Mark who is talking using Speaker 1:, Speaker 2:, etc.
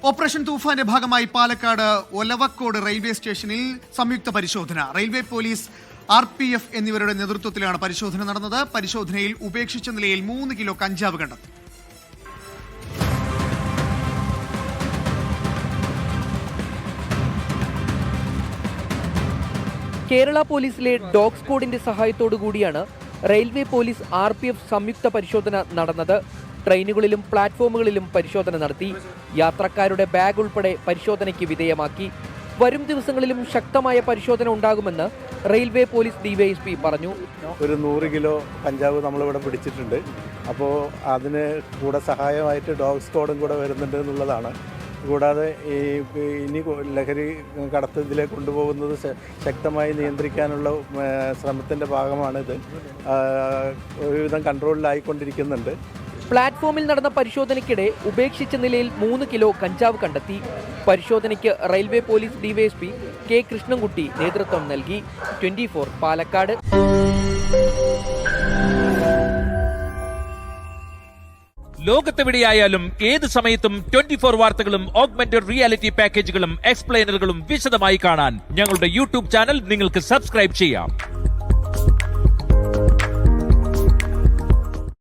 Speaker 1: Operation തൂഫാന്റെ ഭാഗമായി Palakkad Olavakkode railway സ്റ്റേഷനിൽ സംയുക്ത പരിശോധന. റെയിൽവേ പോലീസ്, RPF എന്നിവരുടെ നേതൃത്വത്തിലാണ് പരിശോധന നടന്നത്. പരിശോധനയിൽ ഉപേക്ഷിച്ച നിലയിൽ 3 കിലോ കഞ്ചാവ് കണ്ടെത്തി.
Speaker 2: കേരള പോലീസിലെ ഡോഗ് സ്ക്വാഡിന്റെ സഹായത്തോടു കൂടിയാണ് റെയിൽവേ പോലീസ് RPF സംയുക്ത പരിശോധന നടന്നത്. ട്രെയിനുകളിലും പ്ലാറ്റ്ഫോമുകളിലും പരിശോധന നടത്തി. യാത്രക്കാരുടെ ബാഗ് ഉൾപ്പെടെ പരിശോധനയ്ക്ക് വിധേയമാക്കി. വരും ദിവസങ്ങളിലും ശക്തമായ പരിശോധന ഉണ്ടാകുമെന്ന് റെയിൽവേ പോലീസ് DYSP പറഞ്ഞു.
Speaker 3: ഒരു 100 കിലോ കഞ്ചാവ് നമ്മളിവിടെ പിടിച്ചിട്ടുണ്ട്. അപ്പോൾ അതിന് കൂടെ സഹായമായിട്ട് ഡോഗ് സ്ക്വാഡും കൂടെ വരുന്നുണ്ട് എന്നുള്ളതാണ്. കൂടാതെ ഇനി ലഹരി കടത്ത് ഇതിലേക്ക് കൊണ്ടുപോകുന്നത് ശക്തമായി നിയന്ത്രിക്കാനുള്ള ശ്രമത്തിൻ്റെ ഭാഗമാണിത്. ഒരുവിധം കൺട്രോളിലായിക്കൊണ്ടിരിക്കുന്നുണ്ട്.
Speaker 2: പ്ലാറ്റ്ഫോമിൽ നടന്ന പരിശോധനയ്ക്കിടെ ഉപേക്ഷിച്ച നിലയിൽ 3 കിലോ കഞ്ചാവ് കണ്ടെത്തി. പരിശോധനയ്ക്ക് railway police DYSP K. Krishnankutty നേതൃത്വം നൽകി. 24 പാലക്കാട്.
Speaker 4: ലോകത്തെവിടെയായാലും ഏത് സമയത്തും 24 വാർത്തകളും ഓഗ്മെന്റഡ് റിയാലിറ്റി പാക്കേജുകളും എക്സ്പ്ലെയിനറുകളും വിശദമായി കാണാൻ ഞങ്ങളുടെ YouTube ചാനൽ നിങ്ങൾക്ക് സബ്സ്ക്രൈബ് ചെയ്യാം.